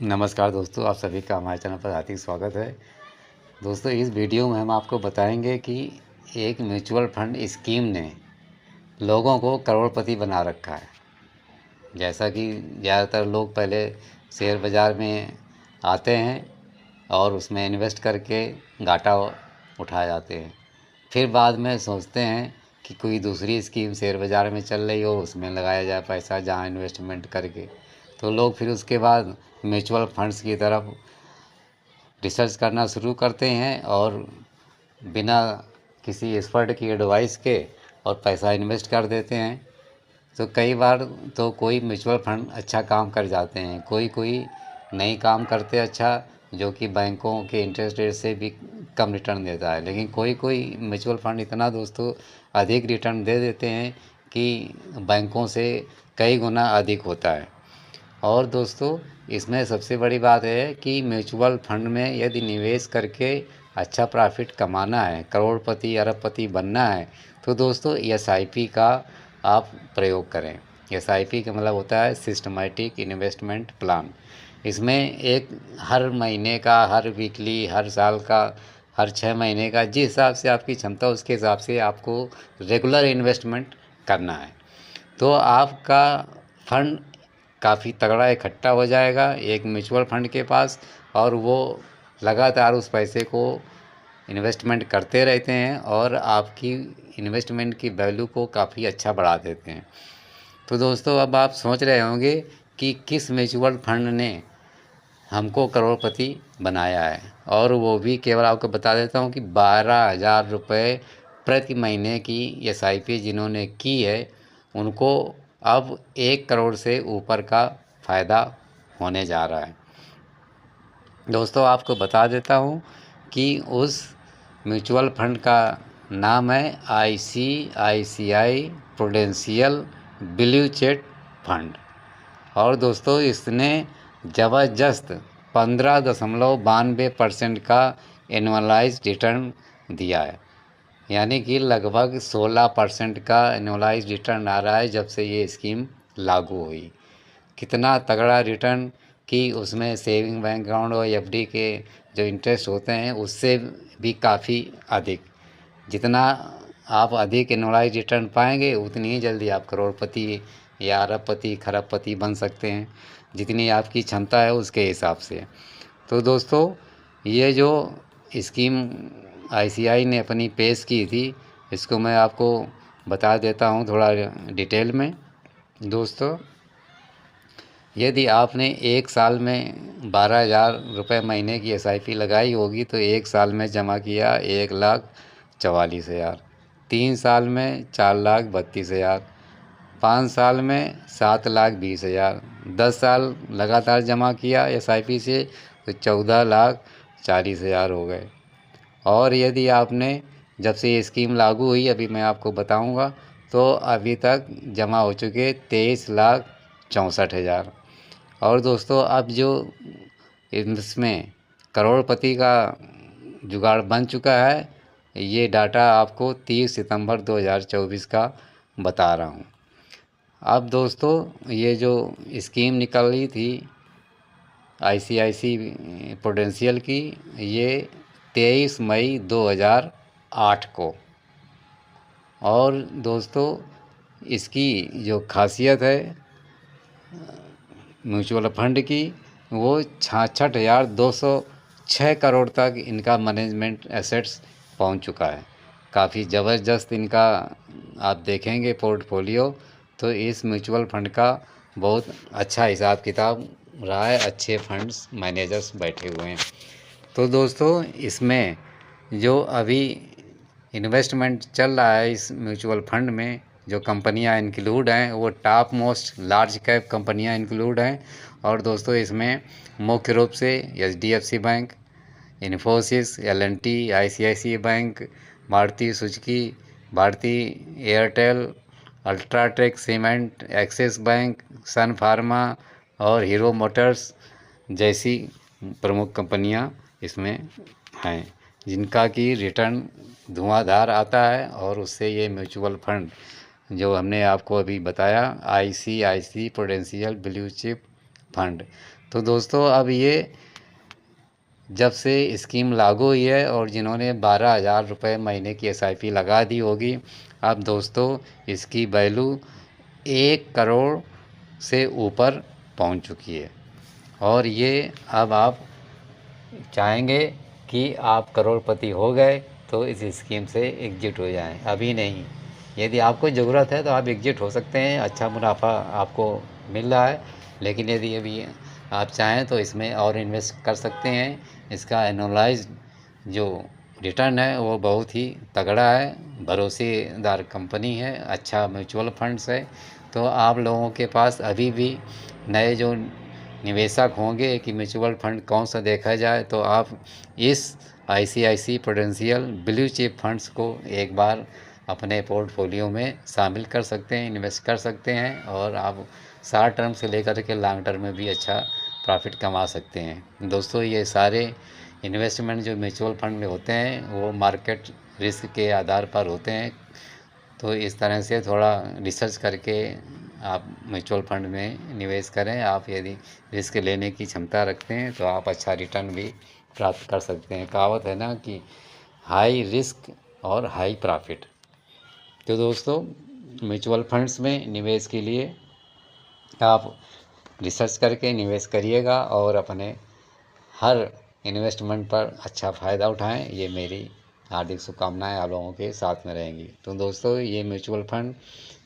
नमस्कार दोस्तों, आप सभी का हमारे चैनल पर हार्दिक स्वागत है। दोस्तों, इस वीडियो में हम आपको बताएंगे कि एक म्यूचुअल फंड स्कीम ने लोगों को करोड़पति बना रखा है। जैसा कि ज़्यादातर लोग पहले शेयर बाज़ार में आते हैं और उसमें इन्वेस्ट करके घाटा उठा जाते हैं। फिर बाद में सोचते हैं कि कोई दूसरी स्कीम शेयर बाज़ार में चल रही हो, उसमें लगाया जाए पैसा, जहाँ इन्वेस्टमेंट करके। तो लोग फिर उसके बाद म्यूचुअल फंड्स की तरफ रिसर्च करना शुरू करते हैं और बिना किसी एक्सपर्ट की एडवाइस के और पैसा इन्वेस्ट कर देते हैं। तो कई बार तो कोई म्यूचुअल फंड अच्छा काम कर जाते हैं, कोई कोई नहीं काम करते अच्छा, जो कि बैंकों के इंटरेस्ट रेट से भी कम रिटर्न देता है। लेकिन कोई कोई म्यूचुअल फंड इतना दोस्तों अधिक रिटर्न दे देते हैं कि बैंकों से कई गुना अधिक होता है। और दोस्तों, इसमें सबसे बड़ी बात है कि म्यूचुअल फंड में यदि निवेश करके अच्छा प्रॉफिट कमाना है, करोड़पति अरबपति बनना है, तो दोस्तों SIP का आप प्रयोग करें। SIP का मतलब होता है सिस्टमेटिक इन्वेस्टमेंट प्लान। इसमें एक हर महीने का, हर वीकली, हर साल का, हर 6 महीने का, जिस हिसाब से आपकी क्षमता उसके हिसाब से आपको रेगुलर इन्वेस्टमेंट करना है। तो आपका फंड काफ़ी तगड़ा इकट्ठा हो जाएगा एक म्यूचुअल फंड के पास, और वो लगातार उस पैसे को इन्वेस्टमेंट करते रहते हैं और आपकी इन्वेस्टमेंट की वैल्यू को काफ़ी अच्छा बढ़ा देते हैं। तो दोस्तों, अब आप सोच रहे होंगे कि किस म्यूचुअल फंड ने हमको करोड़पति बनाया है, और वो भी केवल आपको बता देता हूँ कि 12,000 रुपये प्रति महीने की SIP जिन्होंने की है, उनको अब 1 करोड़ से ऊपर का फ़ायदा होने जा रहा है। दोस्तों, आपको बता देता हूँ कि उस म्यूचुअल फंड का नाम है ICICI prudential blue chip fund. और दोस्तों, इसने ज़बरदस्त 15.92% का एनुअलाइज रिटर्न दिया है। यानी कि लगभग 16% का एनुअलाइज रिटर्न आ रहा है जब से ये स्कीम लागू हुई। कितना तगड़ा रिटर्न कि उसमें सेविंग बैंक अकाउंट और FD के जो इंटरेस्ट होते हैं उससे भी काफ़ी अधिक। जितना आप अधिक एनुअलाइज रिटर्न पाएंगे, उतनी ही जल्दी आप करोड़पति या अरबपति खरबपति बन सकते हैं, जितनी आपकी क्षमता है उसके हिसाब से। तो दोस्तों, ये जो स्कीम ICI ने अपनी पेश की थी, इसको मैं आपको बता देता हूँ थोड़ा डिटेल में। दोस्तों, यदि आपने 1 साल में 12,000 रुपये महीने की SIP लगाई होगी तो 1 साल में जमा किया 1,44,000, 3 साल में 4,32,000, 5 साल में 7,20,000, 10 साल लगातार जमा किया SIP से तो 14,40,000 हो गए। और यदि आपने, जब से ये स्कीम लागू हुई, अभी मैं आपको बताऊंगा, तो अभी तक जमा हो चुके 23,64,000। और दोस्तों, अब जो इसमें करोड़पति का जुगाड़ बन चुका है, ये डाटा आपको 30 सितंबर 2024 का बता रहा हूँ। अब दोस्तों, ये जो स्कीम निकली थी ICICI प्रूडेंशियल की, ये 23 मई 2008 को। और दोस्तों, इसकी जो खासियत है म्यूचुअल फंड की, वो 66,206 करोड़ तक इनका मैनेजमेंट एसेट्स पहुंच चुका है। काफ़ी ज़बरदस्त इनका आप देखेंगे पोर्टफोलियो, तो इस म्यूचुअल फंड का बहुत अच्छा हिसाब किताब रहा है, अच्छे फंड्स मैनेजर्स बैठे हुए हैं। तो दोस्तों, इसमें जो अभी इन्वेस्टमेंट चल रहा है इस म्यूचुअल फंड में, जो कंपनियां इंक्लूड हैं वो टॉप मोस्ट लार्ज कैप कंपनियां इंक्लूड हैं। और दोस्तों, इसमें मुख्य रूप से HDFC bank, Infosys, L&T, ICICI bank, Maruti Suzuki, Bharti Airtel, UltraTech cement, Axis bank, Sun Pharma और हीरो मोटर्स जैसी प्रमुख कंपनियां इसमें हैं, जिनका की रिटर्न धुआंधार आता है। और उससे ये म्यूचुअल फंड जो हमने आपको अभी बताया, ICICI prudential blue chip fund, तो दोस्तों अब ये जब से स्कीम लागू हुई है और जिन्होंने 12,000 रुपये महीने की SIP लगा दी होगी, अब दोस्तों इसकी वैल्यू 1 करोड़ से ऊपर पहुंच चुकी है। और ये अब आप चाहेंगे कि आप करोड़पति हो गए तो इस स्कीम से एग्जिट हो जाएं, अभी नहीं। यदि आपको ज़रूरत है तो आप एग्जिट हो सकते हैं, अच्छा मुनाफा आपको मिल रहा है। लेकिन यदि अभी आप चाहें तो इसमें और इन्वेस्ट कर सकते हैं। इसका एनुअलाइज जो रिटर्न है वो बहुत ही तगड़ा है, भरोसेदार कंपनी है, अच्छा म्यूचुअल फंड्स है। तो आप लोगों के पास अभी भी नए जो निवेशक होंगे कि म्यूचुअल फंड कौन सा देखा जाए, तो आप इस ICICI prudential blue chip funds को एक बार अपने पोर्टफोलियो में शामिल कर सकते हैं, इन्वेस्ट कर सकते हैं। और आप शॉर्ट टर्म से लेकर के लॉन्ग टर्म में भी अच्छा प्रॉफिट कमा सकते हैं। दोस्तों ये सारे इन्वेस्टमेंट जो म्यूचुअल फंड में होते हैं वो मार्केट रिस्क के आधार पर होते हैं। तो इस तरह से थोड़ा रिसर्च करके आप म्यूचुअल फंड में निवेश करें। आप यदि रिस्क लेने की क्षमता रखते हैं तो आप अच्छा रिटर्न भी प्राप्त कर सकते हैं। कहावत है ना कि हाई रिस्क और हाई प्रॉफिट। तो दोस्तों म्यूचुअल फंड्स में निवेश के लिए आप रिसर्च करके निवेश करिएगा और अपने हर इन्वेस्टमेंट पर अच्छा फ़ायदा उठाएं। ये मेरी हार्दिक शुभकामनाएं आप लोगों के साथ में रहेंगी। तो दोस्तों ये म्यूचुअल फंड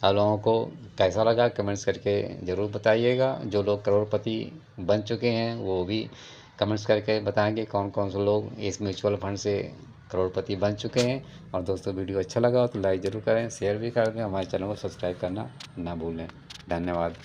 आप लोगों को कैसा लगा कमेंट्स करके ज़रूर बताइएगा। जो लोग करोड़पति बन चुके हैं वो भी कमेंट्स करके बताएंगे कौन कौन से लोग इस म्यूचुअल फंड से करोड़पति बन चुके हैं। और दोस्तों वीडियो अच्छा लगा हो तो लाइक ज़रूर करें, शेयर भी कर दें, हमारे चैनल को सब्सक्राइब करना ना भूलें। धन्यवाद।